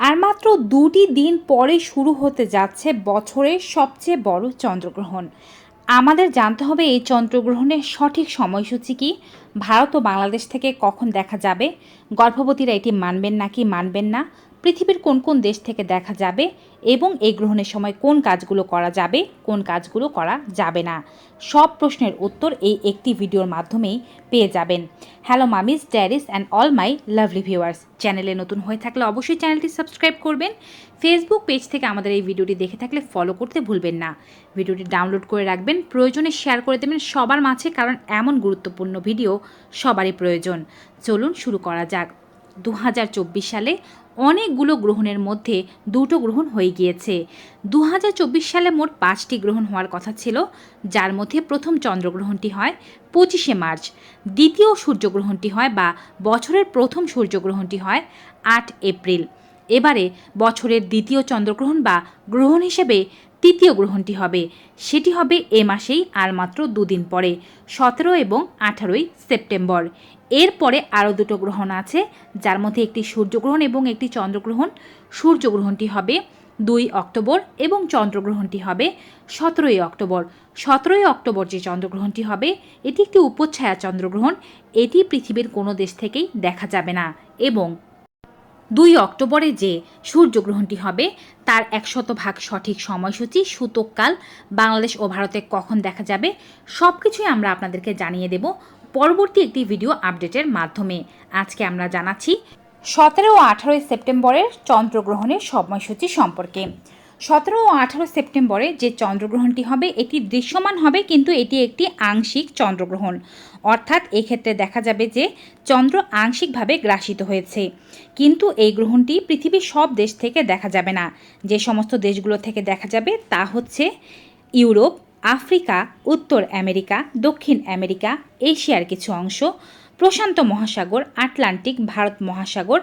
আর মাত্র 2টি দিন পরে শুরু হতে যাচ্ছে বছরের সবচেয়ে বড় চন্দ্রগ্রহণ। আমাদের জানতে হবে এই চন্দ্রগ্রহণের সঠিক সময়সূচি কী, ভারত ও বাংলাদেশ থেকে কখন দেখা যাবে, গর্ভবতীরা এটি মানবেন নাকি মানবেন না, পৃথিবীর কোন কোন দেশ থেকে দেখা যাবে এবং এই গ্রহণের সময় কোন কাজগুলো করা যাবে, কোন কাজগুলো করা যাবে না। সব প্রশ্নের উত্তর এই একটি ভিডিওর মাধ্যমেই পেয়ে যাবেন। Hello মামিজ, daddy's and all my lovely viewers, চ্যানেলে নতুন হয়ে থাকলে অবশ্যই চ্যানেলটি সাবস্ক্রাইব করবেন। ফেসবুক পেজ থেকে আমাদের এই ভিডিওটি দেখে থাকলে ফলো করতে ভুলবেন না। ভিডিওটি ডাউনলোড করে রাখবেন, প্রয়োজনে শেয়ার করে দেবেন সবার মাঝে, কারণ এমন গুরুত্বপূর্ণ ভিডিও সবারই প্রয়োজন। চলুন শুরু করা যাক। 2024 সালে অনেকগুলো গ্রহণের মধ্যে দুটো গ্রহণ হয়ে গিয়েছে। 2024 সালে মোট 5টি গ্রহণ হওয়ার কথা ছিল, যার মধ্যে প্রথম চন্দ্রগ্রহণটি হয় 25শে মার্চ, দ্বিতীয় সূর্যগ্রহণটি হয় বা বছরের প্রথম সূর্যগ্রহণটি হয় 8 এপ্রিল। এবারে বছরের দ্বিতীয় চন্দ্রগ্রহণ বা গ্রহণ হিসেবে তৃতীয় গ্রহণটি হবে, সেটি হবে এ মাসেই আর মাত্র দুদিন পরে, 17 এবং 18ই সেপ্টেম্বর। এরপরে আরও দুটো গ্রহণ আছে, যার মধ্যে একটি সূর্যগ্রহণ এবং একটি চন্দ্রগ্রহণ। সূর্যগ্রহণটি হবে 2 অক্টোবর এবং চন্দ্রগ্রহণটি হবে 17ই অক্টোবর। 17ই অক্টোবর যে চন্দ্রগ্রহণটি হবে এটি একটি উপচ্ছায়া চন্দ্রগ্রহণ, এটি পৃথিবীর কোনো দেশ থেকেই দেখা যাবে না। এবং 2 অক্টোবরে যে সূর্যগ্রহণটি হবে তার 100% সঠিক সময়সূচি, সূতককাল, বাংলাদেশ ও ভারতে কখন দেখা যাবে, সব কিছুই আমরা আপনাদেরকে জানিয়ে দেব পরবর্তী একটি ভিডিও আপডেটের মাধ্যমে। আজকে আমরা জানাচ্ছি 17 ও 18 সেপ্টেম্বরের চন্দ্রগ্রহণের সময়সূচি সম্পর্কে। 17 ও 18 সেপ্টেম্বরে যে চন্দ্রগ্রহণটি হবে এটি দৃশ্যমান হবে, কিন্তু এটি একটি আংশিক চন্দ্রগ্রহণ, অর্থাৎ এক্ষেত্রে দেখা যাবে যে চন্দ্র আংশিকভাবে গ্রাসিত হয়েছে। কিন্তু এই গ্রহণটি পৃথিবীর সব দেশ থেকে দেখা যাবে না। যে সমস্ত দেশগুলো থেকে দেখা যাবে তা হচ্ছে ইউরোপ, আফ্রিকা, উত্তর আমেরিকা, দক্ষিণ আমেরিকা, এশিয়ার কিছু অংশ, প্রশান্ত মহাসাগর, আটলান্টিক, ভারত মহাসাগর,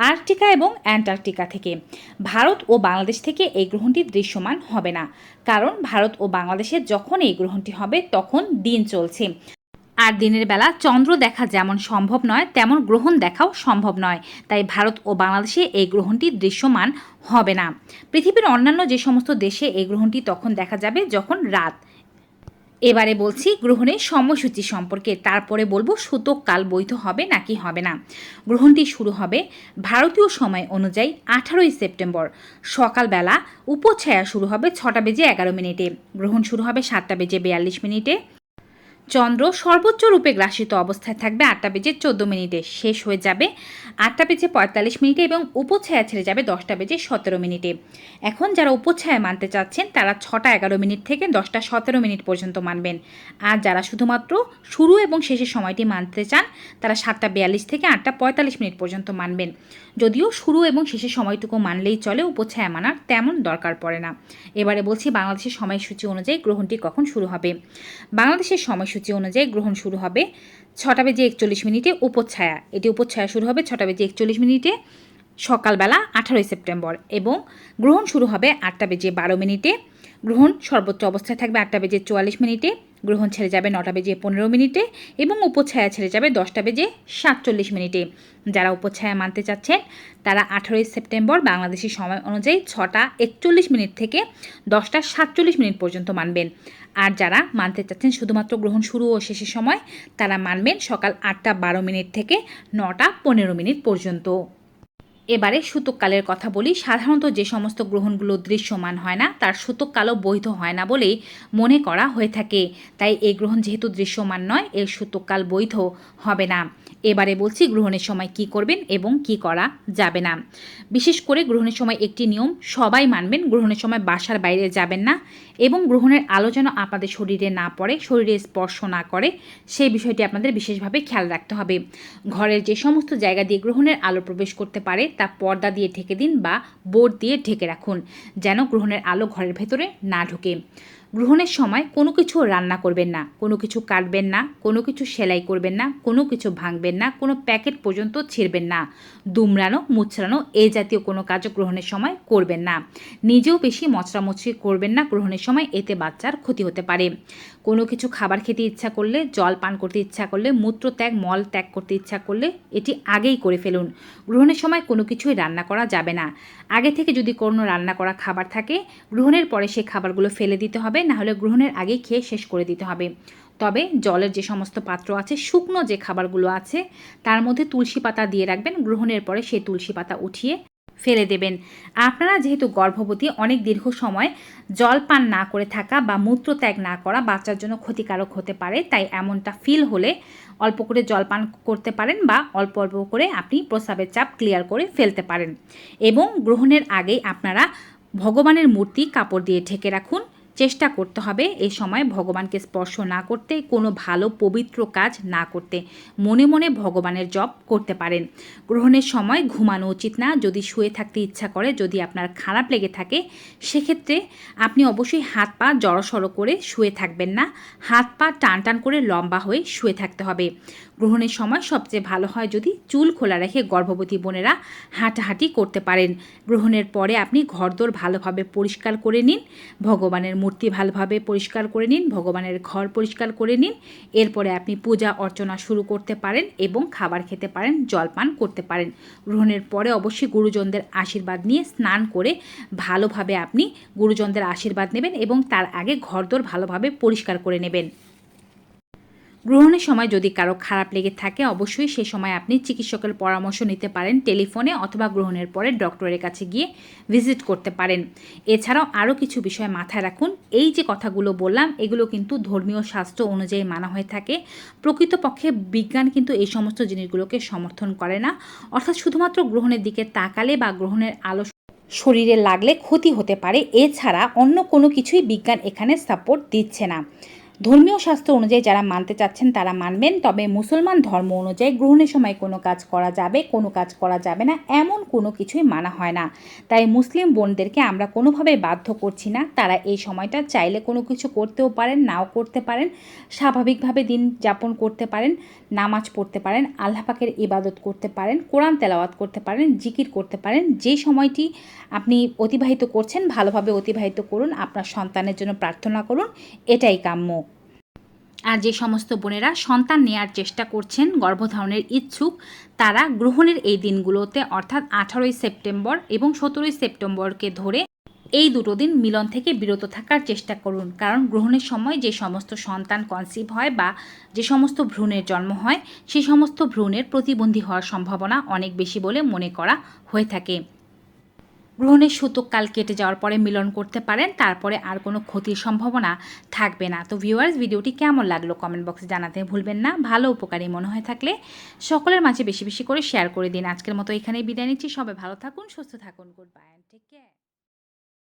আর্কটিকা এবং অ্যান্টার্কটিকা থেকে। ভারত ও বাংলাদেশ থেকে এই গ্রহণটি দৃশ্যমান হবে না, কারণ ভারত ও বাংলাদেশে যখন এই গ্রহণটি হবে তখন দিন চলছে, আর দিনের বেলা চন্দ্র দেখা যেমন সম্ভব নয় তেমন গ্রহণ দেখাও সম্ভব নয়। তাই ভারত ও বাংলাদেশে এই গ্রহণটি দৃশ্যমান হবে না। পৃথিবীর অন্যান্য যে সমস্ত দেশে এই গ্রহণটি তখন দেখা যাবে যখন রাত। এবারে বলছি গ্রহণের সময়সূচি সম্পর্কে, তারপরে বলবো সূতককাল বৈধ হবে নাকি হবে না। গ্রহণটি শুরু হবে ভারতীয় সময় অনুযায়ী 18ই সেপ্টেম্বর সকালবেলা। উপচ্ছায়া শুরু হবে 6টা বেজে 11 মিনিটে, গ্রহণ শুরু হবে 7টা বেজে 42 মিনিটে। চন্দ্র সর্বোচ্চ রূপে গ্রাসিত অবস্থায় থাকবে 8টা বেজে 14 মিনিটে, শেষ হয়ে যাবে 8টা বেজে 45 মিনিটে এবং উপচ্ছায়া ছেড়ে যাবে 10টা বেজে 17 মিনিটে। এখন যারা উপচ্ছায়া মানতে চাচ্ছেন তারা 6টা 11 মিনিট থেকে 10টা 17 মিনিট পর্যন্ত মানবেন, আর যারা শুধুমাত্র শুরু এবং শেষের সময়টি মানতে চান তারা 7টা 42 থেকে 8টা 45 মিনিট পর্যন্ত মানবেন। যদিও শুরু এবং শেষের সময়টুকু মানলেই চলে, উপচ্ছায়া মানার তেমন দরকার পড়ে না। এবারে বলছি বাংলাদেশের সময়সূচি অনুযায়ী গ্রহণটি কখন শুরু হবে। বাংলাদেশের সময়সূচি অনুযায়ী গ্রহণ শুরু হবে 6টা বেজে 41 মিনিটে উপচ্ছায়া, এটি উপচ্ছায়া শুরু হবে 6টা বেজে 41 মিনিটে সকালবেলা 18ই সেপ্টেম্বর, এবং গ্রহণ শুরু হবে 8টা বেজে 12 মিনিটে। গ্রহণ সর্বোচ্চ অবস্থায় থাকবে 8টা বেজে 44 মিনিটে, গ্রহণ ছেড়ে যাবে 9টা বেজে 15 মিনিটে এবং উপচ্ছায়া ছেড়ে যাবে 10টা বেজে 47 মিনিটে। যারা উপচ্ছায়া মানতে চাচ্ছেন তারা 18ই সেপ্টেম্বর বাংলাদেশি সময় অনুযায়ী 6টা 41 মিনিট থেকে 10টা 47 মিনিট পর্যন্ত মানবেন। আর যারা মানতে চাচ্ছেন শুধুমাত্র গ্রহণ শুরু ও শেষের সময়, তারা মানবেন সকাল 8টা 12 মিনিট থেকে 9টা 15 মিনিট পর্যন্ত। এবারে সূতককালের কথা বলি। সাধারণত যে সমস্ত গ্রহণগুলো দৃশ্যমান হয় না তার সূতককালও বৈধ হয় না বলেই মনে করা হয়ে থাকে। তাই এই গ্রহণ যেহেতু দৃশ্যমান নয়, এর সূতককাল বৈধ হবে না। এবারে বলছি গ্রহণের সময় কি করবেন এবং কি করা যাবে না। বিশেষ করে গ্রহণের সময় একটি নিয়ম সবাই মানবেন, গ্রহণের সময় বাসার বাইরে যাবেন না এবং গ্রহণের আলো যেন আপনাদের শরীরে না পড়ে, শরীরে স্পর্শ না করে, সেই বিষয়টি আপনাদের বিশেষভাবে খেয়াল রাখতে হবে। ঘরের যে সমস্ত জায়গা দিয়ে গ্রহণের আলো প্রবেশ করতে পারে তা পর্দা দিয়ে ঢেকে দিন বা বোর্ড দিয়ে ঢেকে রাখুন, যেন গ্রহণের আলো ঘরের ভেতরে না ঢোকে। গ্রহণের সময় কোনো কিছু রান্না করবেন না, কোনো কিছু কাটবেন না, কোনো কিছু সেলাই করবেন না, কোনো কিছু ভাঙবেন না, কোনো প্যাকেট পর্যন্ত ছিঁড়বেন না, দুমড়ানো মুচড়ানো এই জাতীয় কোনো কাজও গ্রহণের সময় করবেন না। নিজেও বেশি মচড়ামচড়ি করবেন না গ্রহণের সময়, এতে বাচ্চার ক্ষতি হতে পারে। কোনো কিছু খাবার খেতে ইচ্ছা করলে, জল পান করতে ইচ্ছা করলে, মূত্রত্যাগ মল ত্যাগ করতে ইচ্ছা করলে এটি আগেই করে ফেলুন। গ্রহণের সময় কোনো কিছুই রান্না করা যাবে না। আগে থেকে যদি কোনো রান্না করা খাবার থাকে, গ্রহণের পরে সেই খাবারগুলো ফেলে দিতে হবে, না হলে গ্রহণের আগেই খেয়ে শেষ করে দিতে হবে। তবে জলের যে সমস্ত পাত্র আছে, শুকনো যে খাবারগুলো আছে তার মধ্যে তুলসী পাতা দিয়ে রাখবেন, গ্রহণের পরে সেই তুলসী পাতা উঠিয়ে ফেলে দেবেন। আপনারা যেহেতু গর্ভবতী, অনেক দীর্ঘ সময় জল পান না করে থাকা বা মূত্রত্যাগ না করা বাচ্চার জন্য ক্ষতিকারক হতে পারে, তাই এমনটা ফিল হলে অল্প করে জল পান করতে পারেন বা অল্প অল্প করে আপনি প্রস্রাবের চাপ ক্লিয়ার করে ফেলতে পারেন। এবং গ্রহণের আগেই আপনারা ভগবানের মূর্তি কাপড় দিয়ে ঢেকে রাখুন। চেষ্টা করতে হবে এই সময় ভগবানকে স্পর্শ না করতে, কোনো ভালো পবিত্র কাজ না করতে। মনে মনে ভগবানের জপ করতে পারেন। গ্রহণের সময় ঘুমানো উচিত না। যদি শুয়ে থাকতে ইচ্ছা করে, যদি আপনার খারাপ লেগে থাকে, সেক্ষেত্রে আপনি অবশ্যই হাত পা জড়সড় করে শুয়ে থাকবেন না। হাত পা টান টান করে লম্বা হয়ে শুয়ে থাকতে হবে। গ্রহণের সময় সবচেয়ে ভালো হয় যদি চুল খোলা রেখে গর্ভবতী বোনেরা হাঁটাহাঁটি করতে পারেন। গ্রহণের পরে আপনি ঘরদোর ভালোভাবে পরিষ্কার করে নিন, ভগবানের মূর্তি ভালোভাবে পরিষ্কার করে নিন, ভগবানের ঘর পরিষ্কার করে নিন। এরপরে আপনি পূজা অর্চনা শুরু করতে পারেন এবং খাবার খেতে পারেন, জলপান করতে পারেন। গ্রহণের পরে অবশ্যই গুরুজনদের আশীর্বাদ নিয়ে স্নান করে ভালোভাবে আপনি গুরুজনদের আশীর্বাদ নেবেন এবং তার আগে ঘরদোর ভালোভাবে পরিষ্কার করে নেবেন। গ্রহণের সময় যদি কারো খারাপ লেগে থাকে, অবশ্যই সে সময় আপনি চিকিৎসকের পরামর্শ নিতে পারেন টেলিফোনে, অথবা গ্রহণের পরে ডক্টরের কাছে গিয়ে ভিজিট করতে পারেন। এছাড়াও আরও কিছু বিষয় মাথায় রাখুন। এই যে কথাগুলো বললাম, এগুলো কিন্তু ধর্মীয় শাস্ত্র অনুযায়ী মানা হয়ে থাকে। প্রকৃতপক্ষে বিজ্ঞান কিন্তু এই সমস্ত জিনিসগুলোকে সমর্থন করে না। অর্থাৎ শুধুমাত্র গ্রহণের দিকে তাকালে বা গ্রহণের আলো শরীরে লাগলে ক্ষতি হতে পারে, এছাড়া অন্য কোনো কিছুই বিজ্ঞান এখানে সাপোর্ট দিচ্ছে না। ধর্মীয় শাস্ত্র অনুযায়ী যারা মানতে চাচ্ছেন তারা মানবেন, তবে মুসলমান ধর্ম অনুযায়ী গ্রহণের সময় কোনো কাজ করা যাবে, কোনো কাজ করা যাবে না, এমন কোনো কিছুই মানা হয় না। তাই মুসলিম বোনদেরকে আমরা কোনোভাবে বাধ্য করছি না। তারা এই সময়টা চাইলে কোনো কিছু করতেও পারেন, নাও করতে পারেন, স্বাভাবিকভাবে দিন যাপন করতে পারেন, নামাজ পড়তে পারেন, আল্লাহ পাকের ইবাদত করতে পারেন, কোরআন তেলাওয়াত করতে পারেন, জিকির করতে পারেন। যে সময়টি আপনি অতিবাহিত করছেন ভালোভাবে অতিবাহিত করুন, আপনার সন্তানের জন্য প্রার্থনা করুন, এটাই কাম্য। আর যে সমস্ত বোনেরা সন্তান নেওয়ার চেষ্টা করছেন, গর্ভধারণের ইচ্ছুক, তারা গ্রহণের এই দিনগুলোতে অর্থাৎ 18ই সেপ্টেম্বর এবং 17ই সেপ্টেম্বরকে ধরে এই দুটো দিন মিলন থেকে বিরত থাকার চেষ্টা করুন। কারণ গ্রহণের সময় যে সমস্ত সন্তান কনসিভ হয় বা যে সমস্ত ভ্রূণের জন্ম হয়, সেই সমস্ত ভ্রূণের প্রতিবন্ধী হওয়ার সম্ভাবনা অনেক বেশি বলে মনে করা হয়ে থাকে। গ্রহণের সূতককাল কেটে যাওয়ার পরে মিলন করতে পারেন, তারপরে আর কোনো ক্ষতির সম্ভাবনা থাকবে না। তো ভিউয়ার্স, ভিডিওটি কেমন লাগলো কমেন্ট বক্সে জানাতে ভুলবেন না। ভালো উপকারী মনে হয়ে থাকলে সকলের মাঝে বেশি বেশি করে শেয়ার করে দিন। আজকের মতো এখানেই বিদায় নিচ্ছি। সবাই ভালো থাকুন, সুস্থ থাকুন। Goodbye and take care.